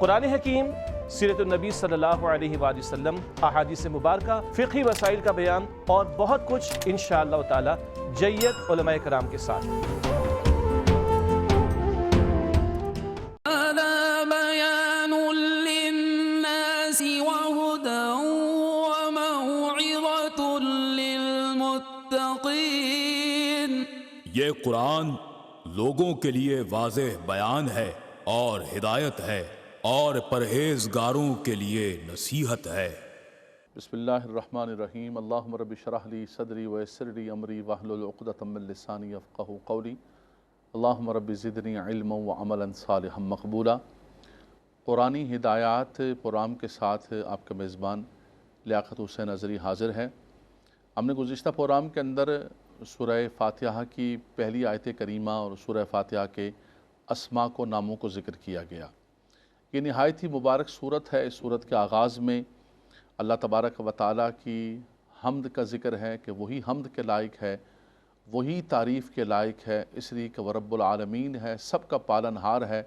قرآن حکیم، سیرت النبی صلی اللہ علیہ وآلہ وسلم، احادیث مبارکہ، فقہی مسائل کا بیان اور بہت کچھ انشاءاللہ تعالی جید علماء کرام کے ساتھ۔ یہ قرآن لوگوں کے لیے واضح بیان ہے اور ہدایت ہے اور پرہیزگاروں کے لیے نصیحت ہے۔ بسم اللہ الرحمن الرحیم۔ اللہم رب اشرح لی صدری ویسر لی امری واحلل عقدۃ من لسانی یفقہوا قولی۔ اللہم رب زدنی علما وعملا صالحا مقبولا۔ قرآنی ہدایات پروگرام کے ساتھ آپ کا میزبان لیاقت حسین اظہری حاضر ہے۔ ہم نے گزشتہ پروگرام کے اندر سورہ فاتحہ کی پہلی آیت کریمہ اور سورہ فاتحہ کے اسماء کو ناموں کو ذکر کیا گیا۔ یہ نہایت ہی مبارک صورت ہے۔ اس صورت کے آغاز میں اللہ تبارک و تعالیٰ کی حمد کا ذکر ہے کہ وہی حمد کے لائق ہے، وہی تعریف کے لائق ہے، اس لیے کہ وہ رب العالمین ہے، سب کا پالن ہار ہے،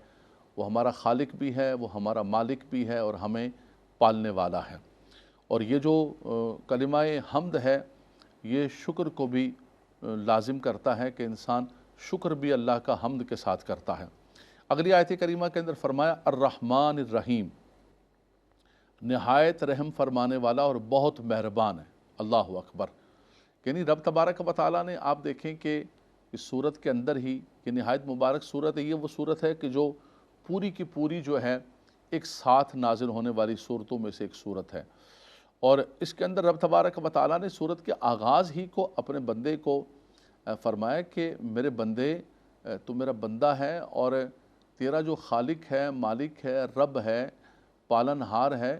وہ ہمارا خالق بھی ہے، وہ ہمارا مالک بھی ہے اور ہمیں پالنے والا ہے۔ اور یہ جو کلمہ حمد ہے یہ شکر کو بھی لازم کرتا ہے کہ انسان شکر بھی اللہ کا حمد کے ساتھ کرتا ہے۔ اگلی آیت کریمہ کے اندر فرمایا الرحمن الرحیم، نہایت رحم فرمانے والا اور بہت مہربان ہے۔ اللہ اکبر۔ یعنی رب تبارک و تعالیٰ نے، آپ دیکھیں کہ اس صورت کے اندر ہی، یہ نہایت مبارک صورت ہے، یہ وہ صورت ہے کہ جو پوری کی پوری جو ہے ایک ساتھ نازل ہونے والی صورتوں میں سے ایک صورت ہے، اور اس کے اندر رب تبارک و تعالیٰ نے صورت کے آغاز ہی کو اپنے بندے کو فرمایا کہ میرے بندے، تو میرا بندہ ہے اور تیرا جو خالق ہے، مالک ہے، رب ہے، پالن ہار ہے۔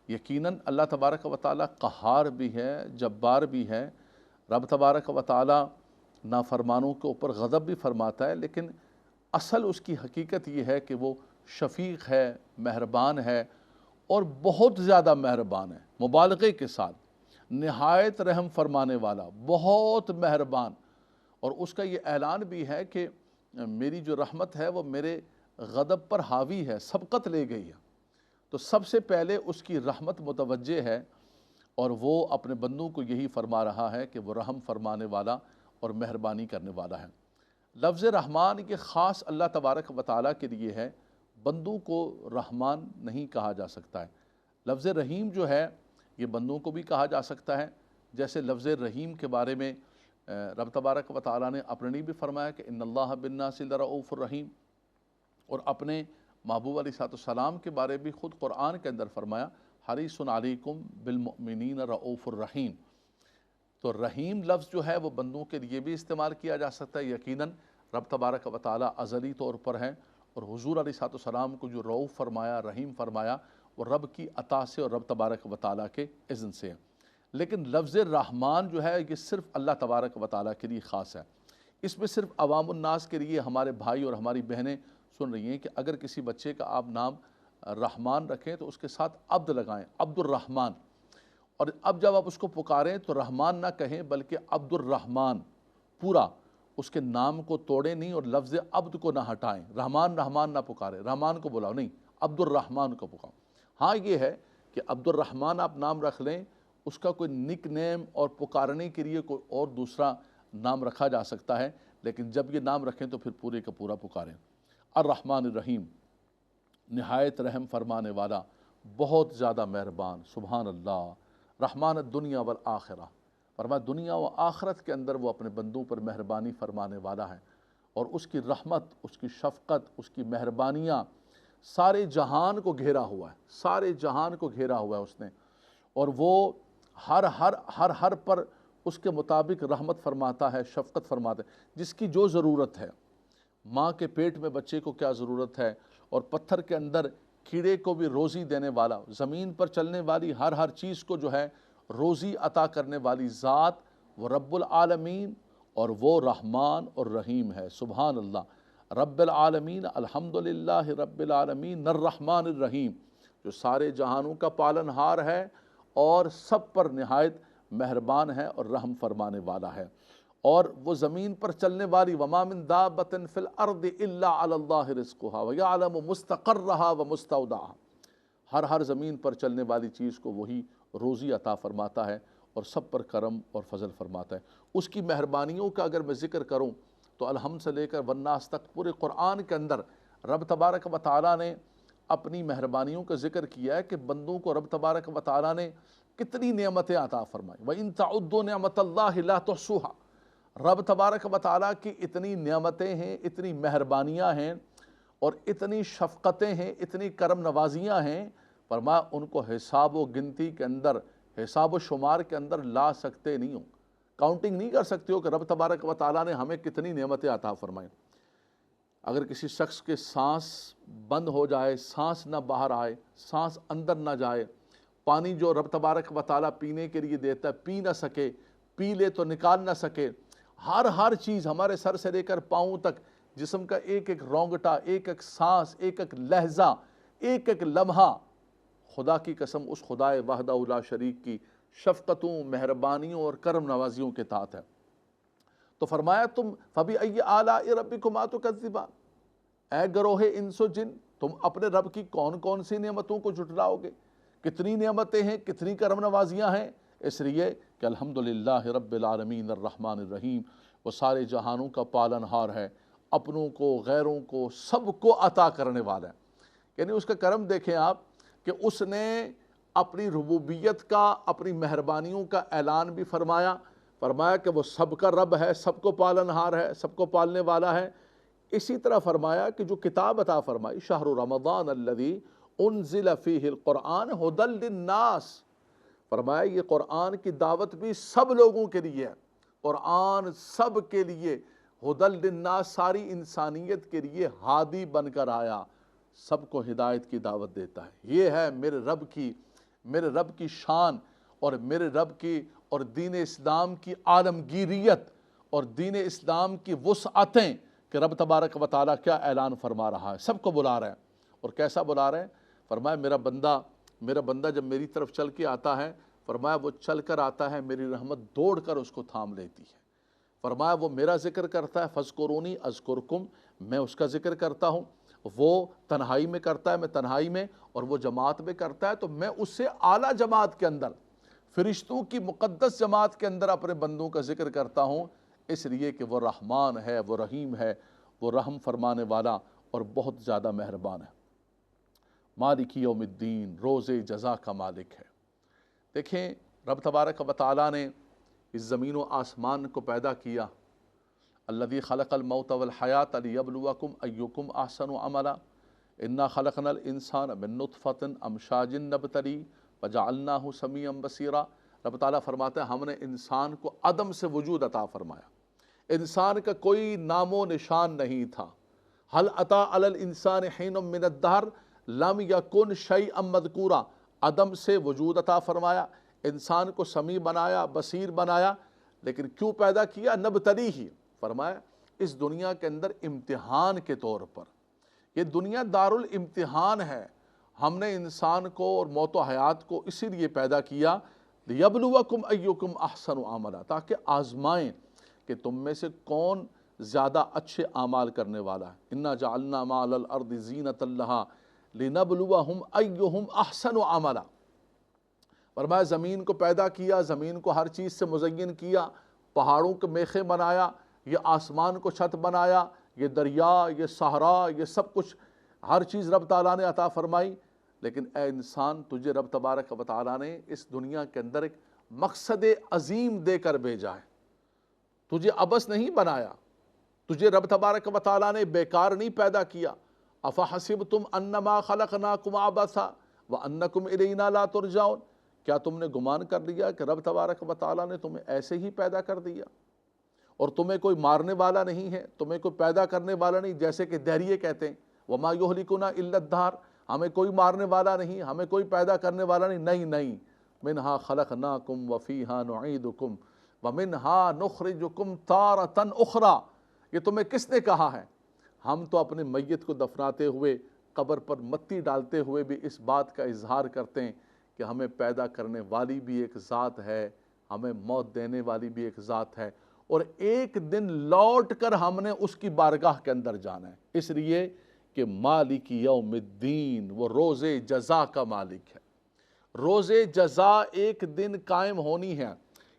یقیناً اللہ تبارک و تعالیٰ قہار بھی ہے، جبار بھی ہے۔ رب تبارک و تعالیٰ نافرمانوں کے اوپر غضب بھی فرماتا ہے، لیکن اصل اس کی حقیقت یہ ہے کہ وہ شفیق ہے، مہربان ہے اور بہت زیادہ مہربان ہے، مبالغے کے ساتھ، نہایت رحم فرمانے والا، بہت مہربان۔ اور اس کا یہ اعلان بھی ہے کہ میری جو رحمت ہے وہ میرے غضب پر حاوی ہے، سبقت لے گئی ہے۔ تو سب سے پہلے اس کی رحمت متوجہ ہے اور وہ اپنے بندوں کو یہی فرما رہا ہے کہ وہ رحم فرمانے والا اور مہربانی کرنے والا ہے۔ لفظ رحمان یہ خاص اللہ تبارک و تعالیٰ کے لیے ہے، بندوں کو رحمان نہیں کہا جا سکتا ہے۔ لفظ رحیم جو ہے یہ بندوں کو بھی کہا جا سکتا ہے، جیسے لفظ رحیم کے بارے میں رب تبارک و تعالیٰ نے اپنے لیے بھی فرمایا کہ ان اللہ بالناس لرؤوف الرحیم، اور اپنے محبوب علیہ السلام کے بارے بھی خود قرآن کے اندر فرمایا حریص علیکم بالمؤمنین رؤوف الرحیم۔ تو رحیم لفظ جو ہے وہ بندوں کے لیے بھی استعمال کیا جا سکتا ہے۔ یقیناً رب تبارک و تعالیٰ ازلی طور پر ہے، اور حضور علیہ السلام کو جو رؤوف فرمایا، رحیم فرمایا، وہ رب کی عطا سے اور رب تبارک و تعالیٰ کے اذن سے ہے۔ لیکن لفظ رحمان جو ہے یہ صرف اللہ تبارک و تعالیٰ کے لیے خاص ہے۔ اس میں صرف عوام الناس کے لیے ہمارے بھائی اور ہماری بہنیں سن رہی ہیں کہ اگر کسی بچے کا آپ نام رحمان رکھیں تو اس کے ساتھ عبد لگائیں، عبد الرحمن، اور اب جب آپ اس کو پکاریں تو رحمان نہ کہیں بلکہ عبد الرحمن، پورا اس کے نام کو توڑیں نہیں اور لفظ عبد کو نہ ہٹائیں، رحمان رحمان نہ پکاریں، رحمان کو بلاؤ نہیں، عبد الرحمن کو پکارو۔ ہاں یہ ہے کہ عبد الرحمن آپ نام رکھ لیں، اس کا کوئی نک نیم اور پکارنے کے لیے کوئی اور دوسرا نام رکھا جا سکتا ہے، لیکن جب یہ نام رکھیں تو پھر پورے کا پورا پکاریں۔ الرحمن الرحیم، نہایت رحم فرمانے والا، بہت زیادہ مہربان۔ سبحان اللہ۔ رحمان الدنیا والآخرہ، فرمایا دنیا و آخرت کے اندر وہ اپنے بندوں پر مہربانی فرمانے والا ہے، اور اس کی رحمت، اس کی شفقت، اس کی مہربانیاں سارے جہان کو گھیرا ہوا ہے، سارے جہان کو گھیرا ہوا ہے اس نے، اور وہ ہر پر اس کے مطابق رحمت فرماتا ہے، شفقت فرماتا ہے، جس کی جو ضرورت ہے۔ ماں کے پیٹ میں بچے کو کیا ضرورت ہے، اور پتھر کے اندر کیڑے کو بھی روزی دینے والا، زمین پر چلنے والی ہر چیز کو جو ہے روزی عطا کرنے والی ذات وہ رب العالمین، اور وہ رحمان اور رحیم ہے۔ سبحان اللہ۔ رب العالمین، الحمدللہ رب العالمین الرحمن الرحیم، جو سارے جہانوں کا پالن ہار ہے اور سب پر نہایت مہربان ہے اور رحم فرمانے والا ہے۔ اور وہ زمین پر چلنے والی وما من دابۃ فی الارض الا علی اللہ رزقها ویعلم مستقرها ومستودعها، ہر زمین پر چلنے والی چیز کو وہی روزی عطا فرماتا ہے اور سب پر کرم اور فضل فرماتا ہے۔ اس کی مہربانیوں کا اگر میں ذکر کروں تو الحمد سے لے کر والناس تک پورے قرآن کے اندر رب تبارک و تعالیٰ نے اپنی مہربانیوں کا ذکر کیا ہے کہ بندوں کو رب تبارک و تعالیٰ نے کتنی نعمتیں عطا فرمائیں۔ وَإِن تَعُدُّوا نِعْمَتَ اللَّهِ لَا تُحْصُوهَا، رب تبارک و تعالیٰ کی اتنی نعمتیں ہیں، اتنی مہربانیاں ہیں اور اتنی شفقتیں ہیں، اتنی کرم نوازیاں ہیں، فرمایا ان کو حساب و گنتی کے اندر، حساب و شمار کے اندر لا سکتے نہیں ہو، کاؤنٹنگ نہیں کر سکتے ہو کہ رب تبارک و تعالیٰ نے ہمیں کتنی نعمتیں عطا فرمائیں۔ اگر کسی شخص کے سانس بند ہو جائے، سانس نہ باہر آئے، سانس اندر نہ جائے، پانی جو رب تبارک و تعالیٰ پینے کے لیے دیتا ہے پی نہ سکے، پی لے تو نکال نہ سکے، ہر چیز ہمارے سر سے لے کر پاؤں تک جسم کا ایک ایک رونگٹا، ایک ایک سانس، ایک ایک لہجہ، ایک ایک لمحہ خدا کی قسم اس خدائے وحدہ لا شریک کی شفقتوں، مہربانیوں اور کرم نوازیوں کے تحت ہے۔ تو فرمایا تم فَبِأَيِّ آلَاءِ رَبِّكُمَا تُكَذِّبَانِ، اے گروہ انس و جن، تم اپنے رب کی کون کون سی نعمتوں کو جھٹلاؤ گے؟ کتنی نعمتیں ہیں، کتنی کرم نوازیاں ہیں؟ اس لیے کہ الحمدللہ رب العالمین الرحمن الرحیم، وہ سارے جہانوں کا پالنہار ہے، اپنوں کو، غیروں کو، سب کو عطا کرنے والا ہے۔ یعنی اس کا کرم دیکھیں آپ کہ اس نے اپنی ربوبیت کا، اپنی مہربانیوں کا اعلان بھی فرمایا کہ وہ سب کا رب ہے، سب کو پالنہار ہے، سب کو پالنے والا ہے۔ اسی طرح فرمایا کہ جو کتاب عطا فرمائی، شہر رمضان الذی انزل فیہ القرآن ھدی للناس، فرمایا یہ قرآن کی دعوت بھی سب لوگوں کے لیے ہے، قرآن سب کے لیے، ھدی للناس ساری انسانیت کے لیے ہادی بن کر آیا، سب کو ہدایت کی دعوت دیتا ہے۔ یہ ہے میرے رب کی شان اور میرے رب کی اور دین اسلام کی عالمگیریت اور دین اسلام کی وسعتیں کہ رب تبارک و تعالیٰ کیا اعلان فرما رہا ہے، سب کو بلا رہے ہیں۔ اور کیسا بلا رہے ہیں؟ فرمایا میرا بندہ جب میری طرف چل کے آتا ہے، فرمایا وہ چل کر آتا ہے، میری رحمت دوڑ کر اس کو تھام لیتی ہے۔ فرمایا وہ میرا ذکر کرتا ہے، فاذکرونی اذکرکم، میں اس کا ذکر کرتا ہوں، وہ تنہائی میں کرتا ہے، میں تنہائی میں، اور وہ جماعت میں کرتا ہے تو میں اس سے اعلیٰ جماعت کے اندر، فرشتوں کی مقدس جماعت کے اندر اپنے بندوں کا ذکر کرتا ہوں، اس لیے کہ وہ رحمان ہے، وہ رحیم ہے، وہ رحم فرمانے والا اور بہت زیادہ مہربان ہے۔ مالک یوم الدین، روز جزا کا مالک ہے۔ دیکھیں رب تبارک و تعالیٰ نے اس زمین و آسمان کو پیدا کیا، الذی خلق الموت والحیات لیبلوکم ایکم احسن عملا، انا خلقنا الانسان من نطفۃ امشاج نبتلی فجعلناہ سمیعا بصیرا۔ رب تعالیٰ فرماتا ہے ہم نے انسان کو عدم سے وجود عطا فرمایا، انسان کا کوئی نام و نشان نہیں تھا۔ هل اتی علی الانسان حین من الدہر لم یکن شیئا مذکورا، عدم سے وجود عطا فرمایا، انسان کو سمیع بنایا، بصیر بنایا، لیکن کیوں پیدا کیا؟ نبتلی ہی، فرمایا اس دنیا کے اندر امتحان کے طور پر، یہ دنیا دار الامتحان ہے، ہم نے انسان کو اور موت و حیات کو اسی لیے پیدا کیا، لیبلوکم ایکم احسن عملا، تاکہ آزمائیں کہ تم میں سے کون زیادہ اچھے اعمال کرنے والا ہے۔ انا جعلنا ما علی الارض زینۃ لہا لنبلوہم ایہم احسن عملا۔ فرمایا زمین کو پیدا کیا، زمین کو ہر چیز سے مزین کیا، پہاڑوں کے میخیں بنایا، یہ آسمان کو چھت بنایا، یہ دریا، یہ صحرا، یہ سب کچھ ہر چیز رب تعالیٰ نے عطا فرمائی، لیکن اے انسان تجھے رب تبارک و تعالیٰ نے اس دنیا کے اندر ایک مقصد عظیم دے کر بھیجا ہے، تجھے عبث نہیں بنایا، تجھے رب تبارک و تعالیٰ نے بیکار نہیں پیدا کیا۔ افحسبتم انما خلقناکم عبثا وانکم الینا لا ترجعون، کیا تم نے گمان کر لیا کہ رب تبارک و تعالیٰ نے تمہیں ایسے ہی پیدا کر دیا اور تمہیں کوئی مارنے والا نہیں ہے، تمہیں کوئی پیدا کرنے والا نہیں؟ جیسے کہ دہریے کہتے ہیں وما یہلکنا الا الدہر، ہمیں کوئی مارنے والا نہیں، ہمیں کوئی پیدا کرنے والا نہیں، نہیں، منہا خلقناکم وفیہا نعیدکم ومنہا نخرجکم تارۃ اخری، یہ تمہیں کس نے کہا ہے؟ ہم تو اپنے میت کو دفناتے ہوئے، قبر پر مٹی ڈالتے ہوئے بھی اس بات کا اظہار کرتے ہیں کہ ہمیں پیدا کرنے والی بھی ایک ذات ہے، ہمیں موت دینے والی بھی ایک ذات ہے، اور ایک دن لوٹ کر ہم نے اس کی بارگاہ کے اندر جانا ہے، اس لیے کہ مالک یوم الدین، وہ روز جزا کا مالک ہے۔ روز جزا ایک دن قائم ہونی ہے۔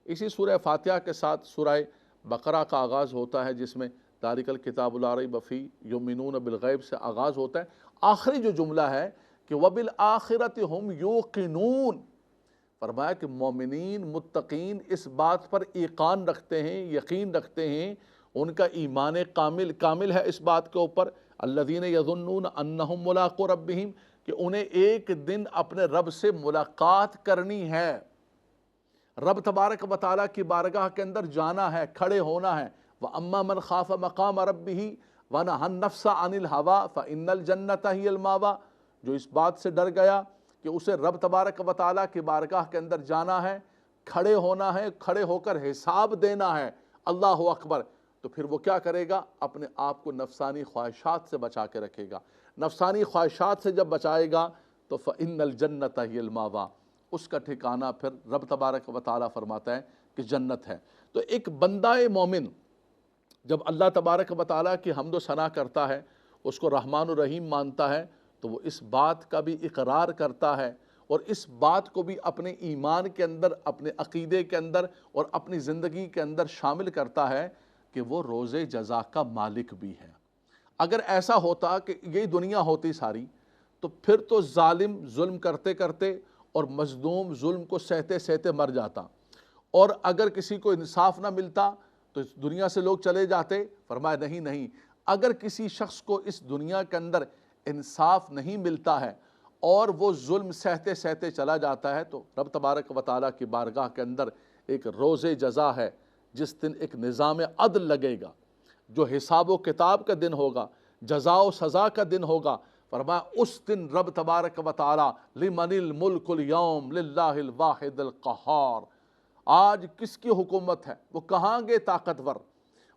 اسی سورہ فاتحہ کے ساتھ سورہ بقرہ کا آغاز ہوتا ہے، جس میں ذالک الکتاب لا ریب فیہ یؤمنون بالغیب سے آغاز ہوتا ہے۔ آخری جو جملہ ہے کہ وبالآخرۃ ہم یوقنون، فرمایا کہ مومنین متقین اس بات پر ایقان رکھتے ہیں، یقین رکھتے ہیں، ان کا ایمان کامل ہے اس بات کے اوپر، الذین یظنون انہم ملاقو ربہم، کہ انہیں ایک دن اپنے رب سے ملاقات کرنی ہے، رب تبارک و تعالیٰ کی بارگاہ کے اندر جانا ہے، کھڑے ہونا ہے۔ وَأَمَّا مَنْ خَافَ مَقَامَ رَبِّهِ وَنَهَى النَّفْسَ عَنِ الْهَوَىٰ فَإِنَّ الْجَنَّةَ هِيَ الْمَأْوَىٰ، جو اس بات سے ڈر گیا کہ اسے رب تبارک و تعالیٰ کی بارگاہ کے اندر جانا ہے، کھڑے ہونا ہے، کھڑے ہو کر حساب دینا ہے، اللہ اکبر، تو پھر وہ کیا کرے گا؟ اپنے آپ کو نفسانی خواہشات سے بچا کے رکھے گا۔ نفسانی خواہشات سے جب بچائے گا تو فَإِنَّ الْجَنَّةَ هِيَ الْمَأْوَىٰ، اس کا ٹھکانہ پھر رب تبارک و تعالیٰ فرماتا ہے کہ جنت ہے۔ تو ایک بندہ مومن جب اللہ تبارک و تعالیٰ کی حمد و ثنا کرتا ہے، اس کو رحمان و رحیم مانتا ہے، تو وہ اس بات کا بھی اقرار کرتا ہے اور اس بات کو بھی اپنے ایمان کے اندر، اپنے عقیدے کے اندر اور اپنی زندگی کے اندر شامل کرتا ہے کہ وہ روز جزا کا مالک بھی ہے۔ اگر ایسا ہوتا کہ یہی دنیا ہوتی ساری، تو پھر تو ظالم ظلم کرتے کرتے اور مظلوم ظلم کو سہتے سہتے مر جاتا، اور اگر کسی کو انصاف نہ ملتا تو اس دنیا سے لوگ چلے جاتے۔ فرمایا نہیں، اگر کسی شخص کو اس دنیا کے اندر انصاف نہیں ملتا ہے اور وہ ظلم سہتے سہتے چلا جاتا ہے، تو رب تبارک و تعالیٰ کی بارگاہ کے اندر ایک روز جزا ہے، جس دن ایک نظام عدل لگے گا، جو حساب و کتاب کا دن ہوگا، جزا و سزا کا دن ہوگا۔ فرمایا اس دن رب تبارک و تعالیٰ لمن الملک اليوم للہ الواحد القہار، آج کس کی حکومت ہے؟ وہ کہاں گئے طاقتور؟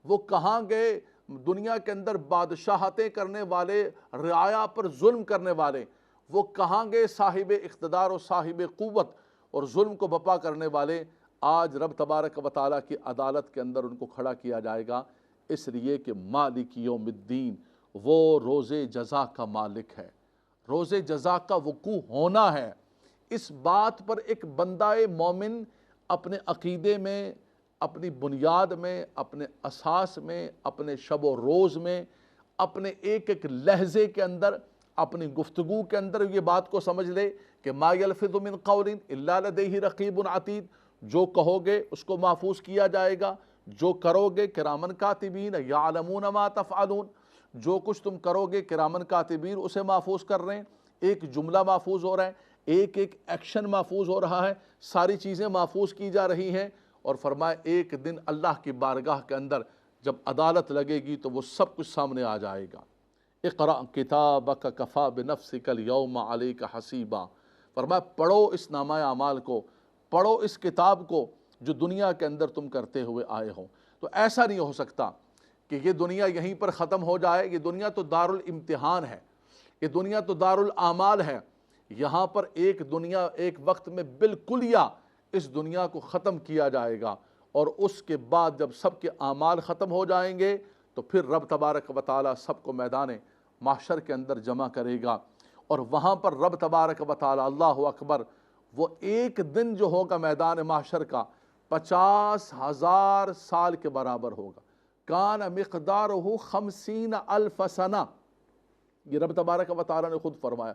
وہ کہاں گئے دنیا کے اندر بادشاہتیں کرنے والے، رعایا پر ظلم کرنے والے؟ وہ کہاں گئے صاحب اقتدار و صاحب قوت اور ظلم کو بپا کرنے والے؟ آج رب تبارک و تعالیٰ کی عدالت کے اندر ان کو کھڑا کیا جائے گا، اس لیے کہ مالک یوم الدین، وہ روز جزا کا مالک ہے، روز جزا کا وقوع ہونا ہے۔ اس بات پر ایک بندہ مومن اپنے عقیدے میں، اپنی بنیاد میں، اپنے اساس میں، اپنے شب و روز میں، اپنے ایک ایک لہجے کے اندر، اپنی گفتگو کے اندر یہ بات کو سمجھ لے کہ ما یلفظ من قول الا لدیہ رقیب عتید، جو کہو گے اس کو محفوظ کیا جائے گا، جو کرو گے کرامن کاتبین یعلمون ما تفعلون، جو کچھ تم کرو گے کرامن کاتبین اسے محفوظ کر رہے ہیں، ایک جملہ محفوظ ہو رہا ہے، ایک ایک ایکشن محفوظ ہو رہا ہے، ساری چیزیں محفوظ کی جا رہی ہیں۔ اور فرمایا ایک دن اللہ کی بارگاہ کے اندر جب عدالت لگے گی تو وہ سب کچھ سامنے آ جائے گا۔ اقرأ کتابک کفی بنفسک اليوم علیک حسیبا، فرمایا پڑھو اس نامہ اعمال کو، پڑھو اس کتاب کو جو دنیا کے اندر تم کرتے ہوئے آئے ہو۔ تو ایسا نہیں ہو سکتا کہ یہ دنیا یہیں پر ختم ہو جائے، یہ دنیا تو دار الامتحان ہے، یہ دنیا تو دار الاعمال ہے، یہاں پر ایک دنیا ایک وقت میں بالکلیہ اس دنیا کو ختم کیا جائے گا، اور اس کے بعد جب سب کے اعمال ختم ہو جائیں گے تو پھر رب تبارک و تعالیٰ سب کو میدان محشر کے اندر جمع کرے گا، اور وہاں پر رب تبارک و تعالیٰ، اللہ اکبر، وہ ایک دن جو ہوگا میدان محشر کا 50,000 سال کے برابر ہوگا۔ کان مقدارہ 50,000 سنہ، یہ رب تبارک و تعالیٰ نے خود فرمایا۔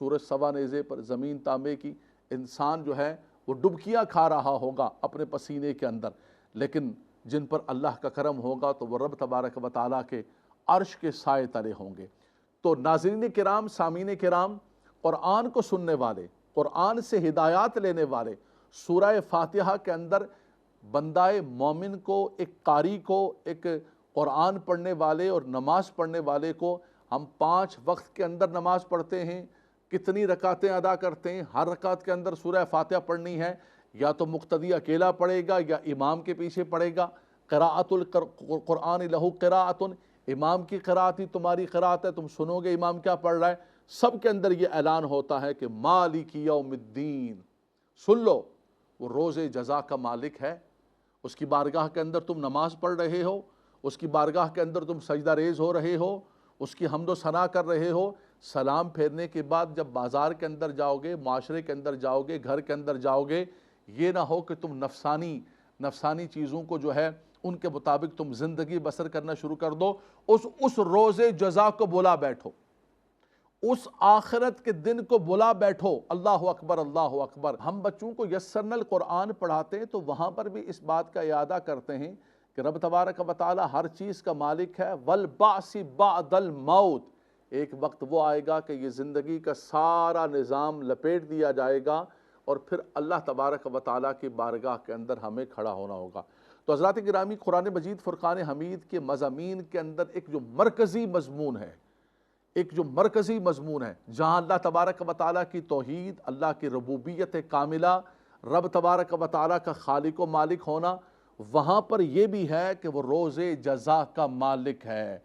سورج سوا نیزے پر زمین تانبے کی، انسان جو ہے وہ ڈبکیاں کھا رہا ہوگا اپنے پسینے کے اندر، لیکن جن پر اللہ کا کرم ہوگا تو وہ رب تبارک و تعالیٰ کے عرش کے سائے تلے ہوں گے۔ تو ناظرین کرام، سامعین کرام، قرآن کو سننے والے، قرآن سے ہدایات لینے والے، سورہ فاتحہ کے اندر بندہ مومن کو، ایک قاری کو، ایک قرآن پڑھنے والے اور نماز پڑھنے والے کو، ہم 5 وقت کے اندر نماز پڑھتے ہیں، کتنی رکعتیں ادا کرتے ہیں، ہر رکعت کے اندر سورہ فاتحہ پڑھنی ہے، یا تو مقتدی اکیلا پڑھے گا یا امام کے پیچھے پڑھے گا۔ قراءۃ القرآن لہو قراءۃ، امام کی قراءت ہی تمہاری قراءت ہے، تم سنو گے امام کیا پڑھ رہا ہے۔ سب کے اندر یہ اعلان ہوتا ہے کہ مالک یوم الدین، سن لو وہ روز جزا کا مالک ہے، اس کی بارگاہ کے اندر تم نماز پڑھ رہے ہو، اس کی بارگاہ کے اندر تم سجدہ ریز ہو رہے ہو، اس کی حمد و ثنا کر رہے ہو، سلام پھیرنے کے بعد جب بازار کے اندر جاؤ گے، معاشرے کے اندر جاؤ گے، گھر کے اندر جاؤ گے، یہ نہ ہو کہ تم نفسانی چیزوں کو جو ہے ان کے مطابق تم زندگی بسر کرنا شروع کر دو۔ اس روز جزا کو بلا بیٹھو، اس آخرت کے دن کو بلا بیٹھو۔ اللہ اکبر، اللہ اکبر۔ ہم بچوں کو یسرنا القرآن پڑھاتے ہیں تو وہاں پر بھی اس بات کا اعادہ کرتے ہیں کہ رب تبارک و تعالی ہر چیز کا مالک ہے۔ والبعث بعد الموت، ایک وقت وہ آئے گا کہ یہ زندگی کا سارا نظام لپیٹ دیا جائے گا اور پھر اللہ تبارک و تعالیٰ کی بارگاہ کے اندر ہمیں کھڑا ہونا ہوگا۔ تو حضرات گرامی، قرآن مجید فرقان حمید کے مضامین کے اندر ایک جو مرکزی مضمون ہے، جہاں اللہ تبارک و تعالیٰ کی توحید، اللہ کی ربوبیت کاملہ، رب تبارک و تعالیٰ کا خالق و مالک ہونا، وہاں پر یہ بھی ہے کہ وہ روز جزا کا مالک ہے،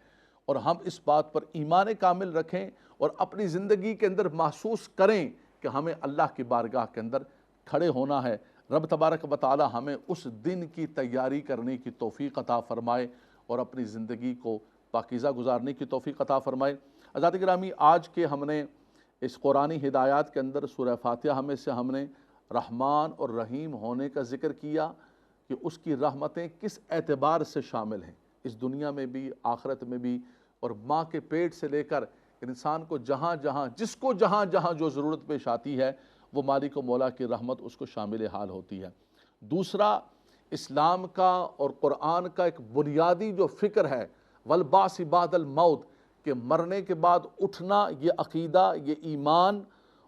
اور ہم اس بات پر ایمان کامل رکھیں اور اپنی زندگی کے اندر محسوس کریں کہ ہمیں اللہ کی بارگاہ کے اندر کھڑے ہونا ہے۔ رب تبارک و تعالی ہمیں اس دن کی تیاری کرنے کی توفیق عطا فرمائے اور اپنی زندگی کو پاکیزہ گزارنے کی توفیق عطا فرمائے۔ حضرات گرامی، آج کے ہم نے اس قرآنی ہدایات کے اندر سورہ فاتحہ میں سے ہم نے رحمان اور رحیم ہونے کا ذکر کیا کہ اس کی رحمتیں کس اعتبار سے شامل ہیں، اس دنیا میں بھی، آخرت میں بھی، اور ماں کے پیٹ سے لے کر انسان کو جس کو جہاں جو ضرورت پیش آتی ہے وہ مالک و مولا کی رحمت اس کو شامل حال ہوتی ہے۔ دوسرا، اسلام کا اور قرآن کا ایک بنیادی جو فکر ہے، والبعث بعد الموت، کہ مرنے کے بعد اٹھنا، یہ عقیدہ، یہ ایمان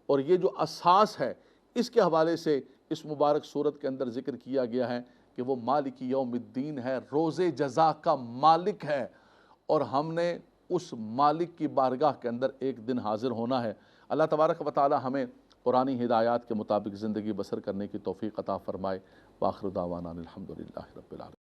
اور یہ جو اساس ہے، اس کے حوالے سے اس مبارک صورت کے اندر ذکر کیا گیا ہے کہ وہ مالک یوم الدین ہے، روز جزا کا مالک ہے، اور ہم نے اس مالک کی بارگاہ کے اندر ایک دن حاضر ہونا ہے۔ اللہ تبارک و تعالی ہمیں قرآنی ہدایات کے مطابق زندگی بسر کرنے کی توفیق عطا فرمائے۔ وآخر دعوانا الحمدللہ رب العالمین۔